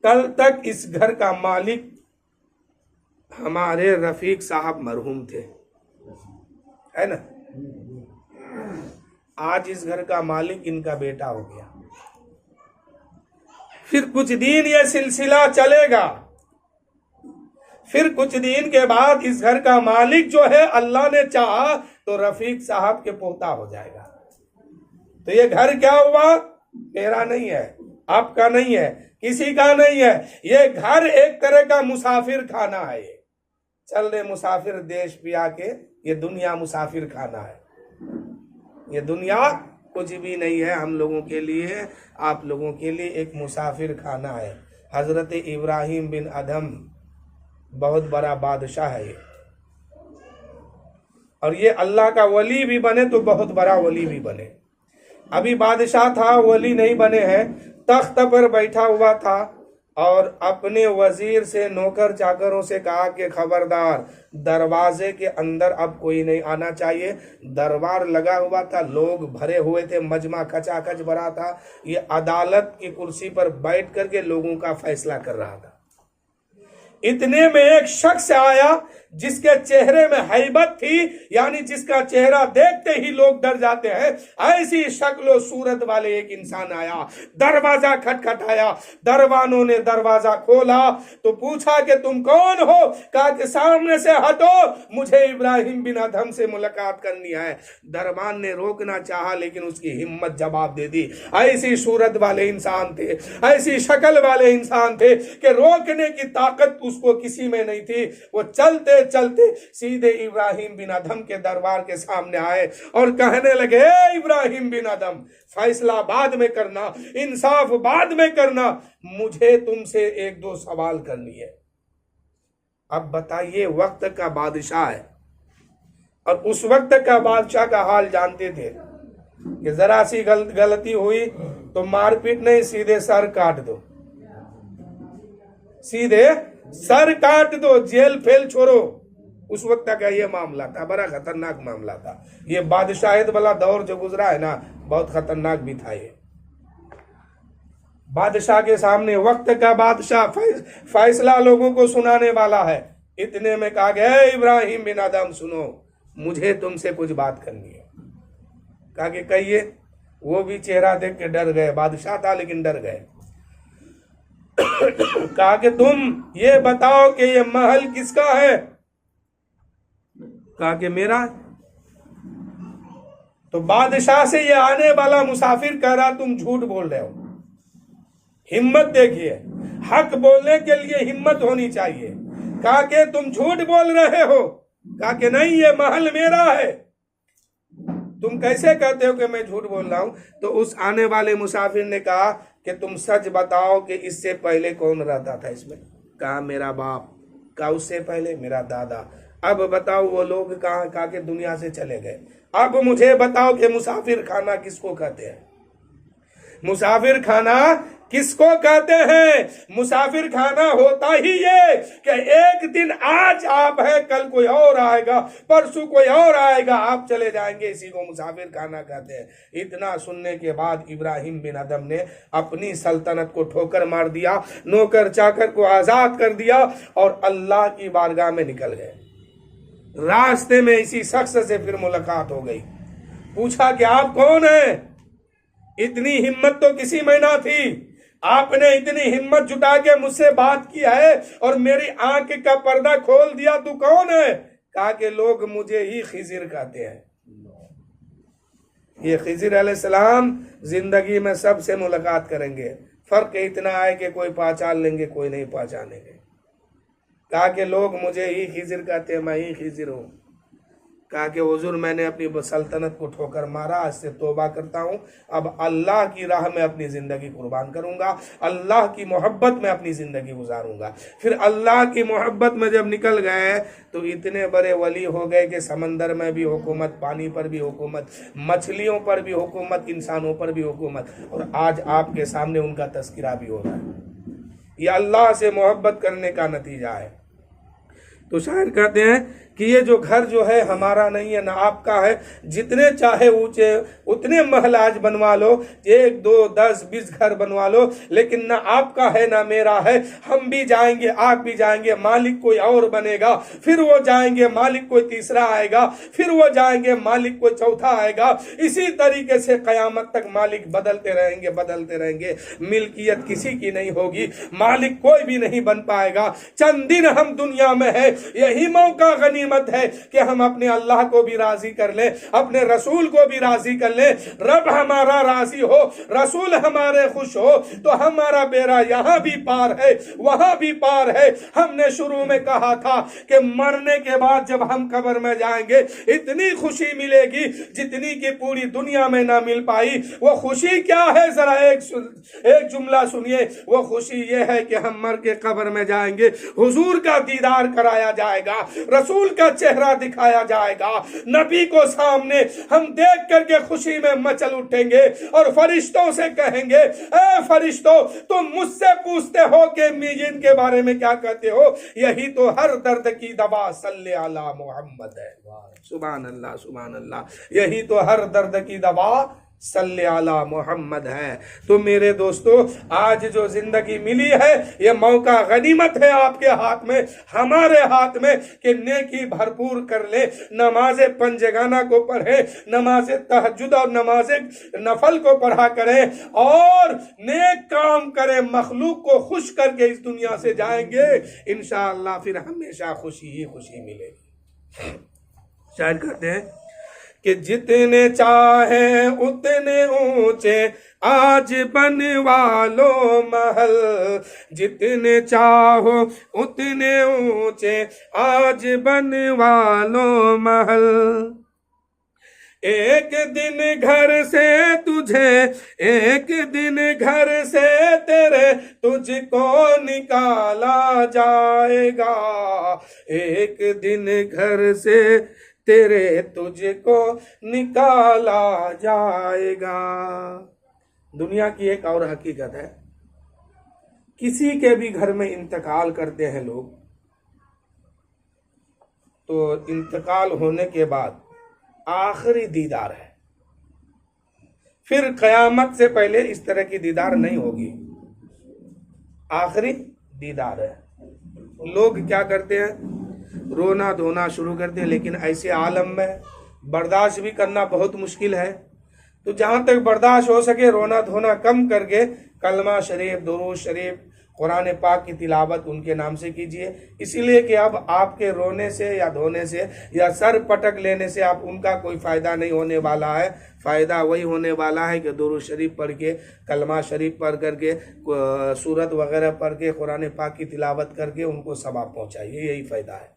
कल तक इस घर का मालिक हमारे रफीक साहब मरहूम थे, है ना। आज इस घर का मालिक इनका बेटा हो गया। फिर कुछ दिन ये सिलसिला चलेगा, फिर कुछ दिन के बाद इस घर का मालिक जो है अल्लाह ने चाहा तो रफीक साहब के पोता हो जाएगा। तो ये घर क्या हुआ? मेरा नहीं है, आपका नहीं है, किसी का नहीं है। ये घर एक तरह का मुसाफिर खाना है। ये चल रहे मुसाफिर देश पिया के, ये दुनिया मुसाफिर खाना है। ये दुनिया कुछ भी नहीं है हम लोगों के लिए, आप लोगों के लिए एक मुसाफिर खाना है। हजरत इब्राहिम बिन अदम बहुत बड़ा बादशाह है ये, और ये अल्लाह का वली भी बने तो बहुत बड़ा वली भी बने। अभी बादशाह था, वली नहीं बने हैं, तख्त पर बैठा हुआ था और अपने वजीर से, नौकर चाकरों से कहा कि खबरदार, दरवाजे के अंदर अब कोई नहीं आना चाहिए। दरबार लगा हुआ था, लोग भरे हुए थे, मजमा खचाखच भरा था। ये अदालत की कुर्सी पर बैठ करके लोगों का फैसला कर रहा था। इतने में एक शख्स आया जिसके चेहरे में हैबत थी, यानी जिसका चेहरा देखते ही लोग डर जाते हैं। ऐसी शक्ल सूरत वाले एक इंसान आया, दरवाजा खटखटाया। दरबानों ने दरवाजा खोला तो पूछा कि तुम कौन हो? कहा कि सामने से हटो, मुझे इब्राहिम बिन अदम से मुलाकात करनी है। दरबान ने रोकना चाहा लेकिन उसकी हिम्मत जवाब दे दी। ऐसी सूरत वाले इंसान थे, ऐसी शक्ल वाले इंसान थे कि रोकने की ताकत उसको किसी में नहीं थी। वो चलते चलते सीधे इब्राहिम बिन अदम के दरबार के सामने आए और कहने लगे, इब्राहिम बिन अदम, फैसला बाद में करना, इंसाफ बाद में करना, मुझे तुमसे एक दो सवाल करनी है। अब बताइए, वक्त का बादशाह है और उस वक्त का बादशाह का हाल जानते थे कि जरा सी गलती हुई तो मारपीट नहीं, सीधे सर काट दो, सीधे सर काट दो, जेल फेल छोड़ो। उस वक्त का ये मामला था, बड़ा खतरनाक मामला था। ये बादशाहियत वाला दौर जो गुजरा है ना, बहुत खतरनाक भी था। ये बादशाह के सामने, वक्त का बादशाह फैसला लोगों को सुनाने वाला है। इतने में कहा गया, इब्राहिम बिन अदम सुनो, मुझे तुमसे कुछ बात करनी है। कहा कि कहिए। वो भी चेहरा देख के डर गए, बादशाह था लेकिन डर गए। कहा कि तुम ये बताओ कि ये महल किसका है? कहा कि मेरा। तो बादशाह से ये आने वाला मुसाफिर कह रहा, तुम झूठ बोल रहे हो। हिम्मत देखिए, हक बोलने के लिए हिम्मत होनी चाहिए। कहा कि तुम झूठ बोल रहे हो। कहा कि नहीं, ये महल मेरा है। तुम कैसे कहते हो कि मैं झूठ बोल रहा हूं? तो उस आने वाले मुसाफिर ने कहा कि तुम सच बताओ कि इससे पहले कौन रहता था इसमें? कहा मेरा बाप। कहा उससे पहले मेरा दादा। अब बताओ वो लोग कहाँ? कहा कि दुनिया से चले गए। अब मुझे बताओ कि मुसाफिर खाना किसको कहते हैं? मुसाफिर खाना किसको कहते हैं? मुसाफिर खाना होता ही ये कि एक दिन आज आप हैं, कल कोई और आएगा, परसों कोई और आएगा, आप चले जाएंगे। इसी को मुसाफिर खाना कहते हैं। इतना सुनने के बाद इब्राहिम बिन अदम ने अपनी सल्तनत को ठोकर मार दिया, नौकर चाकर को आजाद कर दिया और अल्लाह की बारगाह में निकल गए। रास्ते में इसी शख्स से फिर मुलाकात हो गई। पूछा कि आप कौन हैं? इतनी हिम्मत तो किसी में ना थी। आपने इतनी हिम्मत जुटा के मुझसे बात की है और मेरी आंख का पर्दा खोल दिया। तू कौन है? कहा कि लोग मुझे ही खिजिर कहते हैं। ये खिजिर अलैहिस्सलाम जिंदगी में सबसे मुलाकात करेंगे। फर्क इतना है कि कोई पहचान लेंगे, कोई नहीं पहचानेंगे। कहा कि लोग मुझे ही खिजिर कहते हैं, मैं ही खिजिर हूं। कहा कि हुजूर, मैंने अपनी सल्तनत को ठोकर मारा, आज से तौबा करता हूं। अब अल्लाह की राह में अपनी जिंदगी कुर्बान करूंगा, अल्लाह की मोहब्बत में अपनी जिंदगी गुजारूंगा। फिर अल्लाह की मोहब्बत में जब निकल गए तो इतने बड़े वली हो गए कि समंदर में भी हुकूमत, पानी पर भी हुकूमत, मछलियों पर भी हुकूमत, इंसानों पर भी हुकूमत, और आज आपके सामने उनका तस्करा भी हो रहा है। यह अल्लाह से मोहब्बत करने का नतीजा है। तो शायर कहते हैं कि ये जो घर जो है हमारा नहीं है, ना आपका है, जितने चाहे ऊंचे उतने महल आज बनवा लो, 1 2 10 20 घर बनवा लो, लेकिन ना आपका है ना मेरा है। हम भी जाएंगे, आप भी जाएंगे, मालिक कोई और बनेगा, फिर वो जाएंगे, मालिक कोई तीसरा आएगा, फिर वो जाएंगे, मालिक कोई चौथा आएगा। इसी तरीके से कयामत तक मालिक बदलते रहेंगे, बदलते रहेंगे। मिल्कियत किसी की नहीं होगी, मालिक कोई भी नहीं बन पाएगा। चंद दिन हम दुनिया में है, यही मौका गनीमत है कि हम अपने अल्लाह को भी राजी कर ले, अपने रसूल को भी राजी कर ले। रब हमारा राजी हो, रसूल हमारे खुश हो, तो हमारा बेड़ा यहां भी पार है, वहां भी पार है। हमने शुरू में कहा था कि मरने के बाद जब हम कब्र में जाएंगे इतनी खुशी मिलेगी जितनी की पूरी दुनिया में ना मिल पाई। वो खुशी क्या है, जरा एक जुमला सुनिए। वो खुशी ये है कि हम मर के कब्र में जाएंगे, हुजूर का दीदार कराया जाएगा, रसूल का चेहरा दिखाया जाएगा, नबी को सामने हम देख करके खुशी में मचल उठेंगे और फरिश्तों से कहेंगे, ए फरिश्तों, तुम मुझसे पूछते हो कि मीजिन के बारे में क्या कहते हो, यही तो हर दर्द की दवा सल्ले अला मोहम्मद है। सुभान अल्लाह, सुभान अल्लाह। यही तो हर दर्द की दवा सल्ले अला मोहम्मद है। तो मेरे दोस्तों, आज जो जिंदगी मिली है ये मौका गनीमत है आपके हाथ में, हमारे हाथ में, कि नेकी भरपूर कर ले। नमाजे पंजगाना को पढ़े, नमाजे तहज्जुद और नमाजे नफल को पढ़ा करें और नेक काम करें, मखलूक को खुश करके इस दुनिया से जाएंगे इंशाअल्लाह, फिर हमेशा खुशी ही खुशी मिलेगी। शायद कहते हैं कि जितने चाहे उतने ऊंचे आज बनवा लो महल, जितने चाहो उतने ऊंचे आज बनवा लो महल। एक दिन घर से तुझे, एक दिन घर से तेरे तुझको निकाला जाएगा, एक दिन घर से तेरे तुझको निकाला जाएगा। दुनिया की एक और हकीकत है, किसी के भी घर में इंतकाल करते हैं लोग, तो इंतकाल होने के बाद आखिरी दीदार है, फिर कयामत से पहले इस तरह की दीदार नहीं होगी, आखिरी दीदार है। लोग क्या करते हैं, रोना धोना शुरू करते हैं, लेकिन ऐसे आलम में बर्दाश्त भी करना बहुत मुश्किल है। तो जहां तक बर्दाश्त हो सके रोना धोना कम करके कलमा शरीफ, दुरूद शरीफ, कुरान पाक की तिलावत उनके नाम से कीजिए। इसीलिए कि अब आपके रोने से या धोने से या सर पटक लेने से आप उनका कोई फ़ायदा नहीं होने वाला है। फ़ायदा वही होने वाला है कि दुरूद शरीफ पढ़ के, कलमा शरीफ पढ़ करके, सूरत वगैरह पढ़ के, कुरान पाक की तिलावत करके उनको सवाब पहुँचाइए, यही फ़ायदा है।